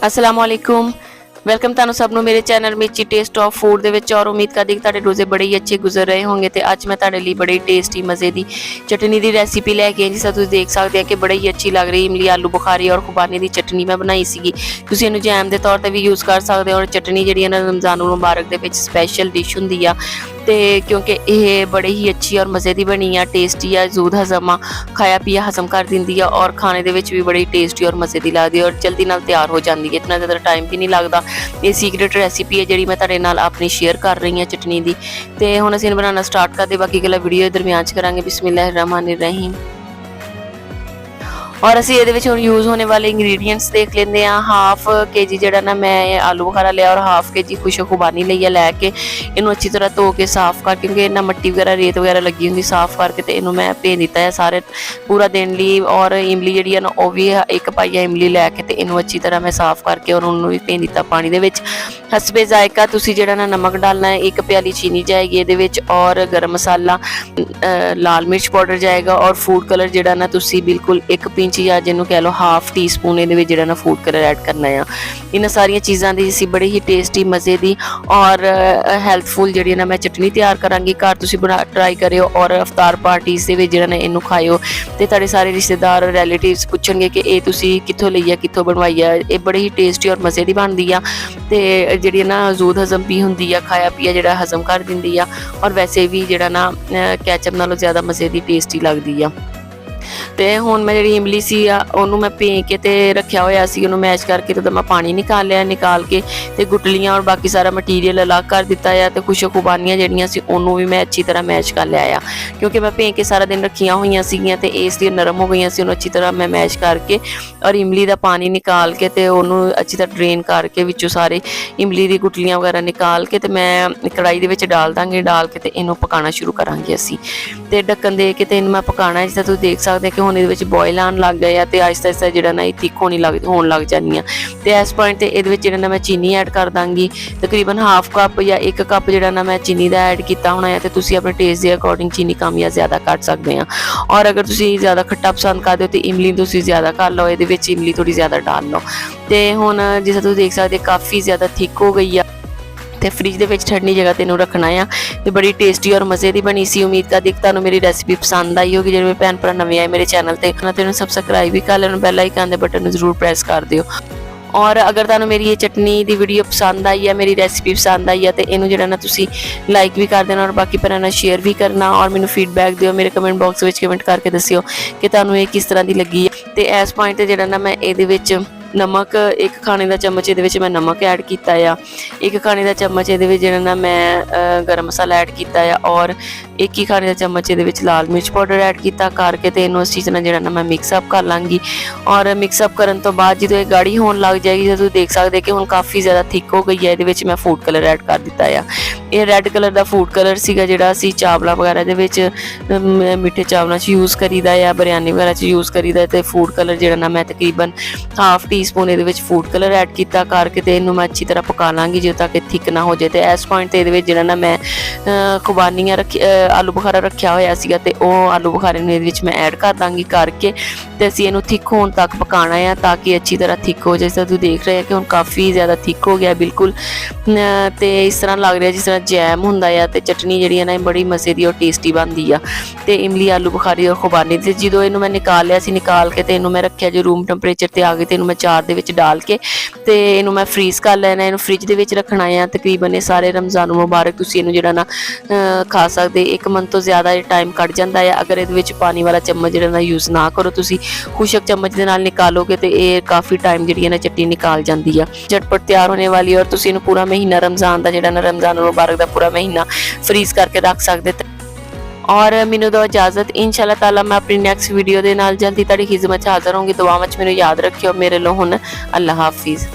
असलामुअलैकुम welcome ਤੁਹਾਨੂੰ ਸਭ ਨੂੰ ਮੇਰੇ channel Mirchi taste of food ਦੇ ਵਿੱਚ। ਔਰ ਉਮੀਦ ਕਰਦੀ ਕਿ ਤੁਹਾਡੇ ਰੋਜ਼ੇ ਬੜੇ ਹੀ ਅੱਛੇ ਗੁਜ਼ਰ ਰਹੇ ਹੋਣਗੇ। ਤੇ ਅੱਜ ਮੈਂ ਤੁਹਾਡੇ ਲਈ ਬੜੀ ਟੇਸਟੀ ਮਜ਼ੇ ਦੀ ਚਟਨੀ ਦੀ ਰੈਸਿਪੀ ਲੈ ਕੇ ਆਈ। ਜਿਸ ਤਰ੍ਹਾਂ ਤੁਸੀਂ ਦੇਖ ਸਕਦੇ ਆ ਕਿ ਬੜੀ ਹੀ ਅੱਛੀ ਲੱਗ ਰਹੀ ਇਮਲੀ ਆਲੂ ਬੁਖਾਰੀ ਔਰ ਖੁਬਾਨੀ ਦੀ ਚਟਨੀ ਮੈਂ ਬਣਾਈ ਸੀਗੀ। ਤੁਸੀਂ ਇਹਨੂੰ ਜੈਮ ਦੇ ਤੌਰ ਤੇ ਵੀ ਯੂਜ਼ ਕਰ ਸਕਦੇ ਹੋ। ਔਰ ਚਟਨੀ ਜਿਹੜੀ ਹੈ ਨਾ ਰਮਜ਼ਾਨ ਉਲ ਮੁਬਾਰਕ ਦੇ ਵਿੱਚ ਸਪੈਸ਼ਲ ਡਿਸ਼ ਹੁੰਦੀ ਆ ਤੇ ਕਿਉਂਕਿ ਇਹ ਬੜੀ ਹੀ ਅੱਛੀ ਔਰ ਮਜ਼ੇ ਦੀ ਬਣੀ ਆ, ਟੇਸਟੀ ਆ, ਜ਼ੂਦ ਹਜ਼ਮ ਆ, ਖਾਇਆ ਪੀਆ ਹਜ਼ਮ ਕਰ ਦਿੰਦੀ ਆ ਔਰ ਖਾਣੇ ਦੇ ਵਿੱਚ ਵੀ ਬੜੀ ਟੇਸਟੀ ਔਰ ਮਜ਼ੇ ਦੀ ਲੱਗਦੀ ਔਰ ਜਲਦੀ ਨਾਲ ਤਿਆਰ ਹੋ ਜਾਂਦੀ ਹੈ। ਇਤਨਾ ਜ਼ਿਆਦਾ ਟਾਈਮ ਵੀ ਨਹੀਂ ਲੱਗਦਾ। ਇਹ ਸੀਕ੍ਰੇਟ ਰੈਸਿਪੀ ਹੈ ਜਿਹੜੀ ਮੈਂ ਤੁਹਾਡੇ ਨਾਲ ਆਪਣੀ ਸ਼ੇਅਰ ਕਰ ਰਹੀ ਹਾਂ ਚਟਨੀ ਦੀ। ਤੇ ਹੁਣ ਅਸੀਂ ਇਹਨੂੰ ਬਣਾਉਣਾ ਸਟਾਰਟ ਕਰਦੇ। ਬਾਕੀ ਗੱਲਾਂ ਵੀਡੀਓ ਦਰਮਿਆਨ 'ਚ ਕਰਾਂਗੇ। ਬਿਸਮਿल्लाह रहमान रहीम। और असी ये यूज़ होने वाले इंग्रीडिएंट्स देख लेंगे। हाफ के जी जरा ना मैं आलू बुखारा लिया और हाफ के जी खुश खुबानी ली है लैके इनू अच्छी तरह धो के साफ कर, क्योंकि इन्ना मट्टी वगैरह रेत वगैरह लगी होंगी, साफ करके तो इनू मैं भे दिता है सारे पूरा दिन ली। और इमली जी है ना वह भी एक पाइया इमली लैके तो इनू अच्छी तरह मैं साफ करके और उन्होंने भी भे दिता पानी दे विच। हसबे जायका तुसी जिहड़ा ना नमक डालना है, एक प्याली चीनी जाएगी ये विच और गर्म मसाला, लाल मिर्च पाउडर जाएगा और फूड कलर जिहड़ा ना तुसी बिल्कुल एक पिंच या जिन्हों कह लो हाफ टी स्पून ये जो ना फूड कलर ऐड करना है। इन सारिया चीज़ों की असी बड़ी ही टेस्टी मज़े की और हैल्थफुल जी ना मैं चटनी तैयार कराँगी। घर तुसी बना ट्राई करो और अवतार पार्टीज़ के जो ना इनू खाओ तो तुहाडे सारे रिश्तेदार रिलेटिव्स पूछणगे कि ये तुसी कित्थों लई है, कित्थों बनवाई है। ये बड़ी ही टेस्टी और मज़े की बनती है तो जी ना जूद हजम भी होंगी है, खाया पिया जो हजम कर दिंदी है और वैसे भी जो ना कैचअप नालों ज़्यादा मज़े की टेस्टी लगती है। तो हुण मैं जी इमली सी उन्होंने मैं भे के ते रखा होया सी, उन्होंने मैश करके तो मैं पानी निकाल लिया, निकाल के ते गुटलियां और बाकी सारा मटीरियल अलग कर दिता है। तो कुछ खुबानियां जड़ियां सी उन्होंने भी मैं अच्छी तरह मैश कर लिया क्योंकि मैं भे के सारा दिन रखिया हुई सी तो इसलिए नरम हो गई सी। उन्होंने अच्छी तरह मैं मैश करके और इमली का पानी निकाल के तो उन्होंने अच्छी तरह ड्रेन करके विचों सारे इमली की गुटलियां वगैरह निकाल के तो मैं कढ़ाई दे विच डाल दांगी। डाल के तो इनू पकाना शुरू करांगे असी ते ढक्कन दे के इनू मैं पकाना है। जिस तरह तुम देख सकते कि हुण इहदे विच बॉयल आन लग गए आ तो आहिस्ता आहिस्ता जिहड़ा ना थिक होने लग जानी है। तो इस पॉइंट ते इहदे विच जिहड़ा ना मैं चीनी ऐड कर दांगी। तकरीबन हाफ कप या एक कप जिहड़ा ना मैं चीनी दा ऐड किया होना है। तो तुसीं अपने टेस्ट के अकॉर्डिंग चीनी कम या ज़्यादा कर सकते हैं। और अगर तुसीं ज़्यादा खट्टा पसंद करते हो तो इमली तुसीं ज़्यादा कर लो, इहदे विच इमली थोड़ी ज़्यादा डाल लो। तो हुण जिस तुसीं देख सकते काफ़ी ज़्यादा थिक हो गई है तो फ्रिज के ठंडी जगह तेनों रखना है। तो बड़ी टेस्टी और मज़े की बनी सी। उम्मीद करदी कि तुहानूं मेरी रेसिपी पसंद आई होगी। जो मेरे भैन भरा नवे आए मेरे चैनल पर तो सबसक्राइब भी कर लेना, बैल आइकन के बटन जरूर प्रेस कर दिओ। और अगर तुहानूं मेरी ये चटनी की वीडियो पसंद आई है, मेरी रेसिपी पसंद आई है तो इनू जो ना तुसी लाइक भी कर देना और बाकी भैनों नाल शेयर भी करना और मैनूं फीडबैक दिओ। मेरे कमेंट बॉक्स में कमेंट करके दस्सिओ कि तुहानूं ये किस तरह की लगी है। तो इस पॉइंट जो ना मैं ये नमक एक खाने का चम्मच ये मैं नमक ऐड किया है, एक खाने का चम्मच ये ना मैं गर्म मसाला ऐड किया है और एक ही खाने का चम्मच ये लाल मिर्च पाउडर ऐड किया करके तो इनू इस चीज़ ना जो ना मैं मिक्सअप कर लाँगी। और मिक्सअप करने तो बाद जो ये गाढ़ी होने लग जाएगी तो देख सकते कि हुण काफ़ी ज़्यादा थिक हो गई है। ये मैं फूड कलर ऐड कर दिता है। ये रैड कलर का फूड कलर सीगा जिहड़ा असीं चावलों वगैरह के मिठे चावलों यूज़ करीदा या बिरयानी वगैरह यूज़ करीदा। तो फूड कलर जो ना मैं तकरीबन हाफ टी स्पून ये फूड कलर ऐड किया करके तो इनू मैं अच्छी तरह पका लाँगी जो ताकि थिक ना हो जाए। तो इस पॉइंट ये जो ना मैं खुबानियाँ रखी आलू बुखारा रखा होया सीगा तो वह आलू बुखारे मैं ऐड कर दाँगी करके तो असीं इनू थिक होने तक पकाना है ताकि अच्छी तरह थिक हो जाए। जिस तरह तुम देख रहे हैं कि हुण काफ़ी ज़्यादा थिक हो गया बिल्कुल। तो इस तरह लग रहा है जिस तरह जैम हुंदा है। तो चटनी जी है ना बड़ी मज़े की और टेस्टी बनती है। तो इमली आलू बुखारी और खुबानी से जो इनू मैं निकाल लिया सी, निकाल के तो इनू मैं रखा जो रूम टैंपरेचर पर आ गई तो इनू मैं जार दे विच डाल के तो इनू मैं फ्रीज़ कर लेना। इनू फ्रिज दे विच रखना है। तकरीबन ये सारे रमज़ान मुबारक तुसीं इनू जिहड़ा ना खा सकते। एक मंथ तो ज़्यादा टाइम कट जाता है अगर ये पानी वाला चम्मच जिहड़ा ना यूज़ ना करो, तुसीं खुशक चम्मच दे नाल निकालोगे तो ये काफ़ी टाइम जी ना चटनी निकाल जाती है। झटपट तैयार होने वाली है और तुसीं इनू पूरा महीना रमज़ान का जिहड़ा ना रमज़ान मुबारक का पूरा महीना फ्रीज़ करके रख सकते। और मैनू दो इजाज़त, इंशाअल्लाह ताला मैं अपनी नैक्सट वीडियो के नाल जल्दी तुहाडी खिदमत हाज़र होंगी। दुआवां च मैनू याद रखियो। मेरे लो हुण अल्लाह हाफिज़।